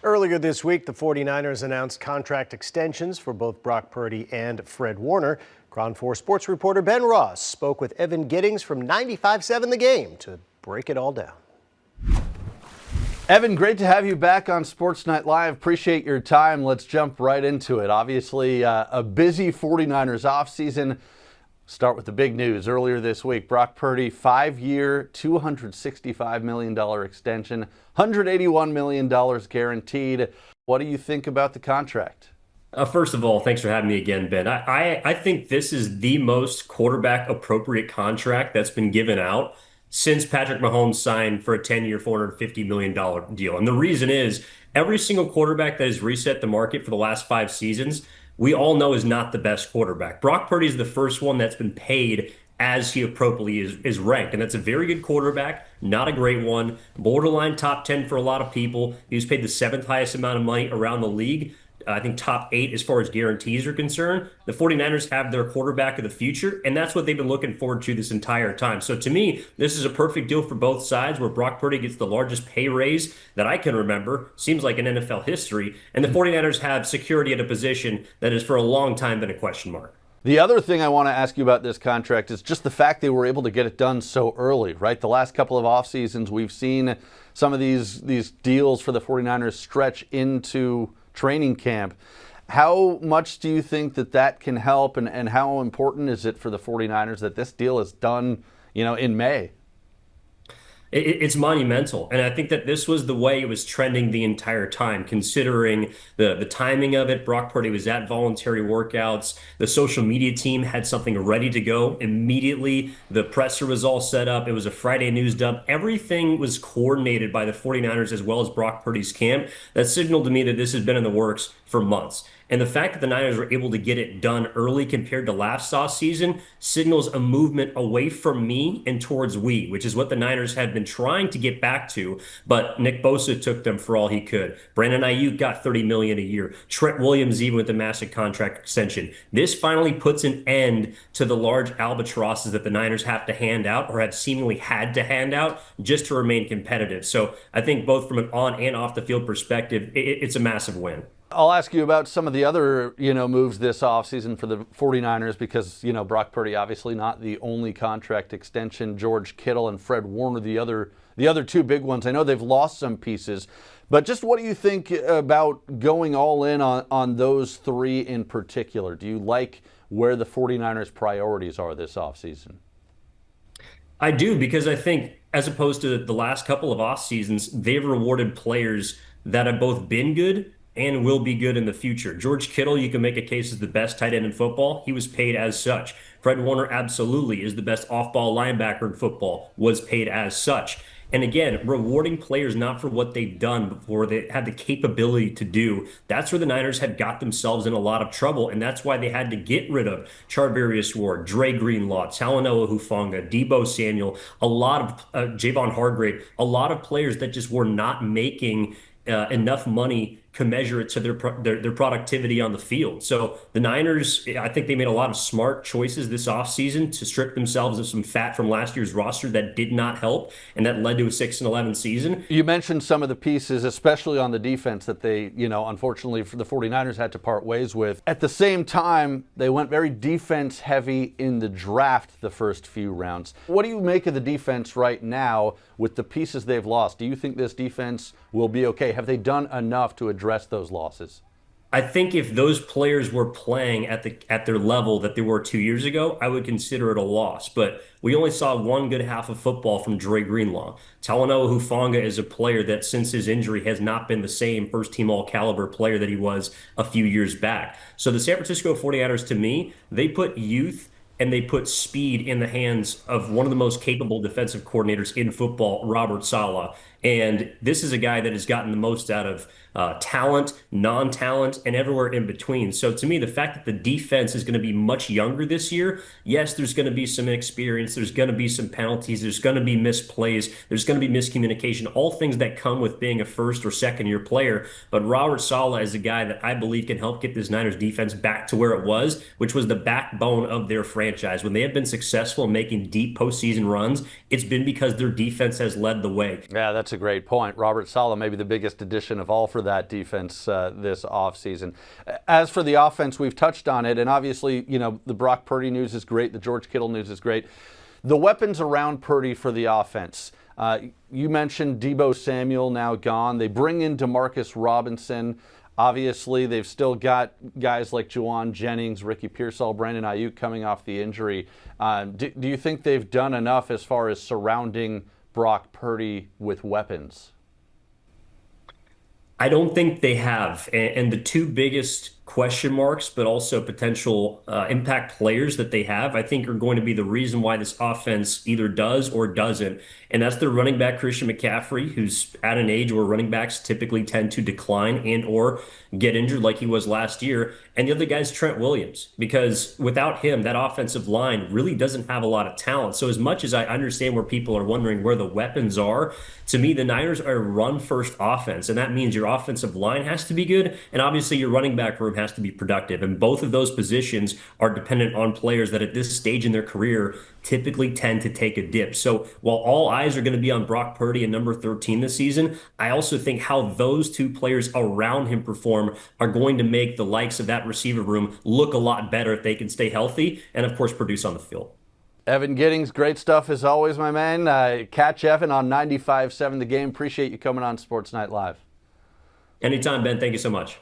Earlier this week, the 49ers announced contract extensions for both Brock Purdy and Fred Warner. KRON4 sports reporter Ben Ross spoke with Evan Giddings from 95.7 The Game to break it all down. Evan, great to have you back on Sportsnight Live. Appreciate your time. Let's jump right into it. Obviously, a busy 49ers offseason. Start with the big news. Earlier this week, Brock Purdy, 5-year, $265 million extension, $181 million guaranteed. What do you think about the contract? First of all, thanks for having me again, Ben. I think this is the most quarterback appropriate contract that's been given out since Patrick Mahomes signed for a 10-year, $450 million deal. And the reason is every single quarterback that has reset the market for the last 5 seasons, we all know is not the best quarterback. Brock Purdy is the first one that's been paid as he appropriately is ranked. And that's a very good quarterback, not a great one. Borderline top 10 for a lot of people. He was paid the 7th highest amount of money around the league. I think top 8 as far as guarantees are concerned. The 49ers have their quarterback of the future, and that's what they've been looking forward to this entire time. So to me, this is a perfect deal for both sides where Brock Purdy gets the largest pay raise that I can remember, seems like in NFL history, and the 49ers have security at a position that has for a long time been a question mark. The other thing I want to ask you about this contract is just the fact they were able to get it done so early, right? The last couple of off seasons, we've seen some of these deals for the 49ers stretch into training camp. How much do you think that can help, and how important is it for the 49ers that this deal is done, in May? It's monumental. And I think that this was the way it was trending the entire time, considering the timing of it. Brock Purdy was at voluntary workouts. The social media team had something ready to go immediately. The presser was all set up. It was a Friday news dump. Everything was coordinated by the 49ers as well as Brock Purdy's camp. That signaled to me that this has been in the works for months. And the fact that the Niners were able to get it done early compared to last offseason signals a movement away from me and towards we, which is what the Niners had been trying to get back to. But Nick Bosa took them for all he could. Brandon Ayuk got $30 million a year. Trent Williams even with the massive contract extension. This finally puts an end to the large albatrosses that the Niners have to hand out or have seemingly had to hand out just to remain competitive. So I think both from an on and off the field perspective, it's a massive win. I'll ask you about some of the other, moves this offseason for the 49ers because, Brock Purdy obviously not the only contract extension. George Kittle and Fred Warner, the other two big ones. I know they've lost some pieces, but just what do you think about going all in on those three in particular? Do you like where the 49ers' priorities are this offseason? I do, because I think as opposed to the last couple of off seasons, they've rewarded players that have both been good and will be good in the future. George Kittle, you can make a case as the best tight end in football. He was paid as such. Fred Warner absolutely is the best off-ball linebacker in football, was paid as such. And again, rewarding players not for what they've done before they had the capability to do. That's where the Niners had got themselves in a lot of trouble, and that's why they had to get rid of Charvarius Ward, Dre Greenlaw, Talanoa Hufanga, Deebo Samuel, a lot of Javon Hargrave, a lot of players that just were not making enough money commensurate to their productivity on the field. So the Niners, I think they made a lot of smart choices this offseason to strip themselves of some fat from last year's roster that did not help, and that led to a 6-11 season. You mentioned some of the pieces, especially on the defense, that they, unfortunately for the 49ers had to part ways with. At the same time, they went very defense heavy in the draft the first few rounds. What do you make of the defense right now with the pieces they've lost? Do you think this defense will be okay? Have they done enough to address those losses? I think if those players were playing at their level that they were 2 years ago, I would consider it a loss. But we only saw one good half of football from Dre Greenlaw. Talanoa Hufanga is a player that since his injury has not been the same first-team all-caliber player that he was a few years back. So the San Francisco 49ers, to me, they put youth and they put speed in the hands of one of the most capable defensive coordinators in football, Robert Saleh. And this is a guy that has gotten the most out of talent, non-talent, and everywhere in between. So to me, the fact that the defense is going to be much younger this year, yes, there's going to be some inexperience, there's going to be some penalties, there's going to be misplays, there's going to be miscommunication, all things that come with being a first or second year player. But Robert Saleh is a guy that I believe can help get this Niners defense back to where it was, which was the backbone of their franchise. When they have been successful in making deep postseason runs, it's been because their defense has led the way. Yeah, that's a great point. Robert Saleh may be the biggest addition of all for that defense this offseason. As for the offense, we've touched on it, and obviously, the Brock Purdy news is great. The George Kittle news is great. The weapons around Purdy for the offense. You mentioned Deebo Samuel now gone. They bring in Demarcus Robinson. Obviously, they've still got guys like Juwan Jennings, Ricky Pearsall, Brandon Ayuk coming off the injury. Do you think they've done enough as far as surrounding Brock Purdy with weapons? I don't think they have. And the two biggest question marks, but also potential impact players that they have, I think are going to be the reason why this offense either does or doesn't. And that's their running back, Christian McCaffrey, who's at an age where running backs typically tend to decline and or get injured like he was last year. And the other guy's Trent Williams, because without him, that offensive line really doesn't have a lot of talent. So as much as I understand where people are wondering where the weapons are, to me, the Niners are a run-first offense. And that means your offensive line has to be good, and obviously your running back room has to be productive. And both of those positions are dependent on players that at this stage in their career typically tend to take a dip. So while all eyes are going to be on Brock Purdy and number 13 this season, I also think how those two players around him perform are going to make the likes of that receiver room look a lot better if they can stay healthy and, of course, produce on the field. Evan Giddings, great stuff as always, my man. Catch Evan on 95.7 The Game. Appreciate you coming on Sports Night Live. Anytime, Ben. Thank you so much.